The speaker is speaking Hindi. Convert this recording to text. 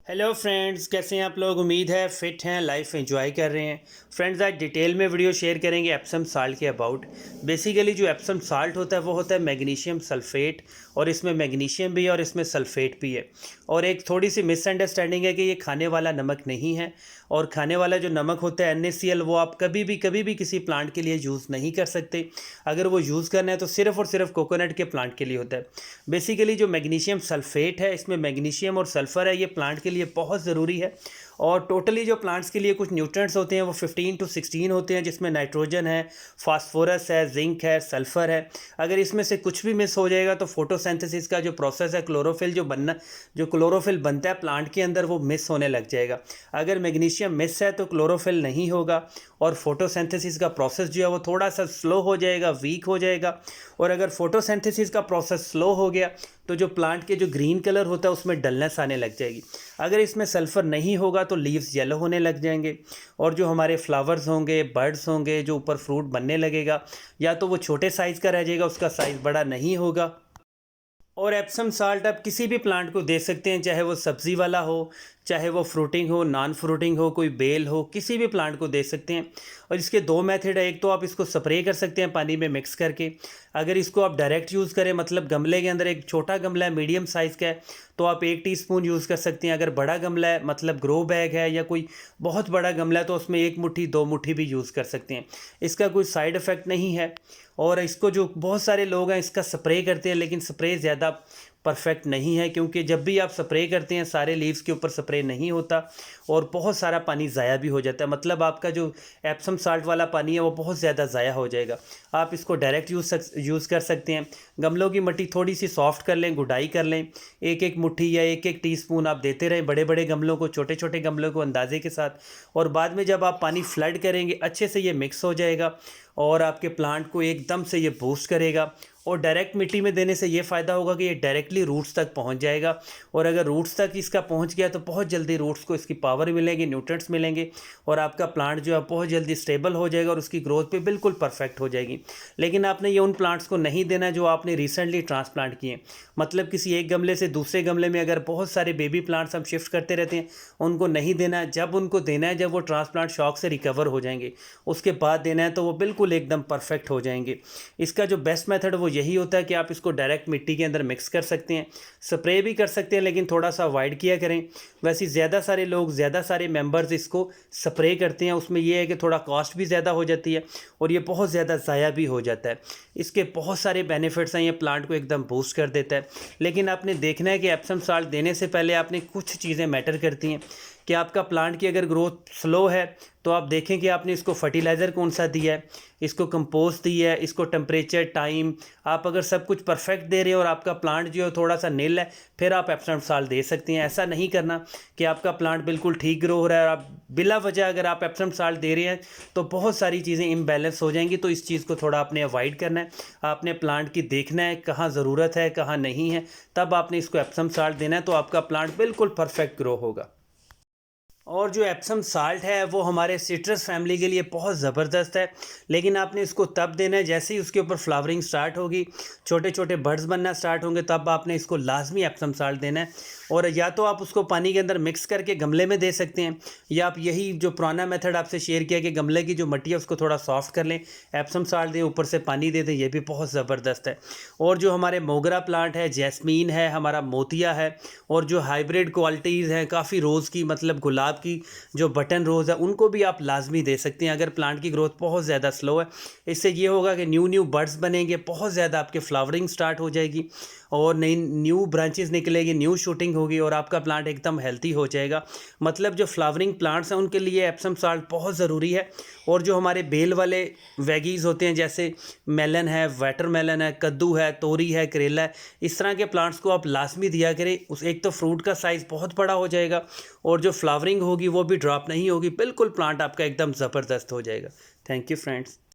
हेलो फ्रेंड्स, कैसे हैं आप लोग। उम्मीद है फिट हैं, लाइफ एंजॉय कर रहे हैं। फ्रेंड्स, आज डिटेल में वीडियो शेयर करेंगे एप्सम साल्ट के अबाउट। बेसिकली जो एप्सम साल्ट होता है वो होता है मैग्नीशियम सल्फेट, और इसमें मैग्नीशियम भी है और इसमें सल्फेट भी है। और एक थोड़ी सी मिसअंडरस्टैंडिंग है कि ये खाने वाला नमक नहीं है। और खाने वाला जो नमक होता है NaCl, वो आप कभी भी किसी प्लांट के लिए यूज़ नहीं कर सकते। अगर वो यूज़ करना है तो सिर्फ़ और सिर्फ कोकोनट के प्लांट के लिए होता है। बेसिकली जो मैग्नीशियम सल्फेट है, इसमें मैग्नीशियम और सल्फ़र है, ये प्लांट के लिए बहुत ज़रूरी है। और टोटली जो प्लांट्स के लिए कुछ न्यूट्रिएंट्स होते हैं वो 15 to 16 होते हैं, जिसमें नाइट्रोजन है, फास्फोरस है, जिंक है, सल्फ़र है। अगर इसमें से कुछ भी मिस हो जाएगा तो फोटोसिंथेसिस का जो प्रोसेस है, जो क्लोरोफिल बनता है प्लांट के अंदर, वो मिस होने लग जाएगा। अगर मैग्नीशियम मिस है तो क्लोरोफिल नहीं होगा और फोटोसिंथेसिस का प्रोसेस जो है वो थोड़ा सा स्लो हो जाएगा, वीक हो जाएगा। और अगर फोटोसिंथेसिस का प्रोसेस स्लो हो गया तो जो प्लांट के जो ग्रीन कलर होता है उसमें डलनेस आने लग जाएगी। अगर इसमें सल्फ़र नहीं होगा तो लीव्स येलो होने लग जाएंगे, और जो हमारे फ्लावर्स होंगे, बर्ड्स होंगे, जो ऊपर फ्रूट बनने लगेगा, या तो वो छोटे साइज़ का रह जाएगा, उसका साइज़ बड़ा नहीं होगा। और एप्सम साल्ट आप किसी भी प्लांट को दे सकते हैं, चाहे वो सब्ज़ी वाला हो, चाहे वो फ्रूटिंग हो, नॉन फ्रूटिंग हो, कोई बेल हो, किसी भी प्लांट को दे सकते हैं। और इसके दो मेथड है। एक तो आप इसको स्प्रे कर सकते हैं पानी में मिक्स करके। अगर इसको आप डायरेक्ट यूज़ करें, मतलब गमले के अंदर, एक छोटा गमला है मीडियम साइज़ का है, तो आप 1 टीस्पून यूज़ कर सकते हैं। अगर बड़ा गमला है, मतलब ग्रो बैग है, या कोई बहुत बड़ा गमला है, तो उसमें 1 मुट्ठी 2 मुट्ठी भी यूज़ कर सकते हैं। इसका कोई साइड इफ़ेक्ट नहीं है। और इसको जो बहुत सारे लोग हैं इसका स्प्रे करते हैं, लेकिन स्प्रे ज़्यादा परफेक्ट नहीं है, क्योंकि जब भी आप स्प्रे करते हैं सारे लीव्स के ऊपर स्प्रे नहीं होता और बहुत सारा पानी ज़ाया भी हो जाता है। मतलब आपका जो एप्सम साल्ट वाला पानी है वो बहुत ज़्यादा ज़ाया हो जाएगा। आप इसको डायरेक्ट यूज़ कर सकते हैं। गमलों की मिट्टी थोड़ी सी सॉफ्ट कर लें, गुडाई कर लें, 1-1 मुट्ठी या 1-1 टीस्पून आप देते रहें बड़े बड़े गमलों को, छोटे छोटे गमलों को अंदाजे के साथ। और बाद में जब आप पानी फ्लड करेंगे, अच्छे से ये मिक्स हो जाएगा और आपके प्लांट को एकदम से ये बूस्ट करेगा। और डायरेक्ट मिट्टी में देने से ये फ़ायदा होगा कि ये डायरेक्टली रूट्स तक पहुंच जाएगा। और अगर रूट्स तक इसका पहुंच गया तो बहुत जल्दी रूट्स को इसकी पावर मिलेगी, न्यूट्रिएंट्स मिलेंगे, और आपका प्लांट जो है बहुत जल्दी स्टेबल हो जाएगा और उसकी ग्रोथ भी बिल्कुल परफेक्ट हो जाएगी। लेकिन आपने ये उन प्लांट्स को नहीं देना जो आपने रिसेंटली ट्रांसप्लांट किए। मतलब किसी एक गमले से दूसरे गमले में अगर बहुत सारे बेबी प्लांट्स हम शिफ्ट करते रहते हैं, उनको नहीं देना है। जब उनको देना है जब वो ट्रांसप्लांट शॉक से रिकवर हो जाएंगे, उसके बाद देना है, तो वो बिल्कुल एकदम परफेक्ट हो जाएंगे। इसका जो बेस्ट मेथड वो यही होता है कि आप इसको डायरेक्ट मिट्टी के अंदर मिक्स कर सकते हैं, स्प्रे भी कर सकते हैं, लेकिन थोड़ा सा अवॉइड किया करें। वैसे ज़्यादा सारे लोग, ज़्यादा सारे मेंबर्स इसको स्प्रे करते हैं। उसमें यह है कि थोड़ा कॉस्ट भी ज़्यादा हो जाती है और ये बहुत ज़्यादा ज़ाया भी हो जाता है। इसके बहुत सारे बेनिफिट्स हैं, ये प्लांट को एकदम बूस्ट कर देता है। लेकिन आपने देखना है कि एप्सम साल्ट देने से पहले आपने कुछ चीज़ें मैटर करती हैं। कि आपका प्लांट की अगर ग्रोथ स्लो है तो आप देखें कि आपने इसको फर्टिलाइज़र कौन सा दिया है, इसको कंपोस्ट दिया है, इसको टेम्परेचर, टाइम, आप अगर सब कुछ परफेक्ट दे रहे हो और आपका प्लांट जो है थोड़ा सा निल है, फिर आप एप्सम साल्ट दे सकते हैं। ऐसा नहीं करना कि आपका प्लांट बिल्कुल ठीक ग्रो हो रहा है और आप बिला वजह अगर आप एप्सम साल्ट दे रहे हैं तो बहुत सारी चीज़ें इम्बैलेंस हो जाएंगी। तो इस चीज़ को थोड़ा आपने अवॉइड करना है। आपने प्लांट की देखना है कहाँ ज़रूरत है, कहाँ नहीं है, तब आपने इसको एप्सम साल्ट देना है, तो आपका प्लांट बिल्कुल परफेक्ट ग्रो होगा। और जो एप्सम साल्ट है वो हमारे सिट्रस फैमिली के लिए बहुत ज़बरदस्त है। लेकिन आपने इसको तब देना है जैसे ही उसके ऊपर फ्लावरिंग स्टार्ट होगी, छोटे छोटे बर्ड्स बनना स्टार्ट होंगे, तब आपने इसको लाजमी एप्सम साल्ट देना है। और या तो आप उसको पानी के अंदर मिक्स करके गमले में दे सकते हैं, या आप यही जो पुराना मेथड आपसे शेयर किया कि गमले की जो मिट्टी है उसको थोड़ा सॉफ्ट कर लें, एप्सम साल्ट दें, ऊपर से पानी दे दें, ये भी बहुत ज़बरदस्त है। और जो हमारे मोगरा प्लांट है, जैस्मीन है, हमारा मोतिया है, और जो हाइब्रिड क्वालिटीज़ हैं काफ़ी रोज़ की, मतलब गुलाब की जो बटन रोज़ है, उनको भी आप लाजमी दे सकते हैं अगर प्लांट की ग्रोथ बहुत ज़्यादा स्लो है। इससे ये होगा कि न्यू बर्ड्स बनेंगे, बहुत ज़्यादा आपके फ्लावरिंग स्टार्ट हो जाएगी और नई न्यू ब्रांचेस निकलेगी, न्यू शूटिंग होगी और आपका प्लांट एकदम हेल्थी हो जाएगा। मतलब जो फ्लावरिंग प्लांट्स हैं उनके लिए एप्सम साल्ट बहुत ज़रूरी है। और जो हमारे बेल वाले वेगीज़ होते हैं, जैसे मेलन है, वाटरमेलन है, कद्दू है, तोरी है, करेला है, इस तरह के प्लांट्स को आप लाजमी दिया करें। उस एक तो फ्रूट का साइज़ बहुत बड़ा हो जाएगा और जो फ्लावरिंग होगी वो भी ड्रॉप नहीं होगी, बिल्कुल प्लांट आपका एकदम ज़बरदस्त हो जाएगा। Thank you friends.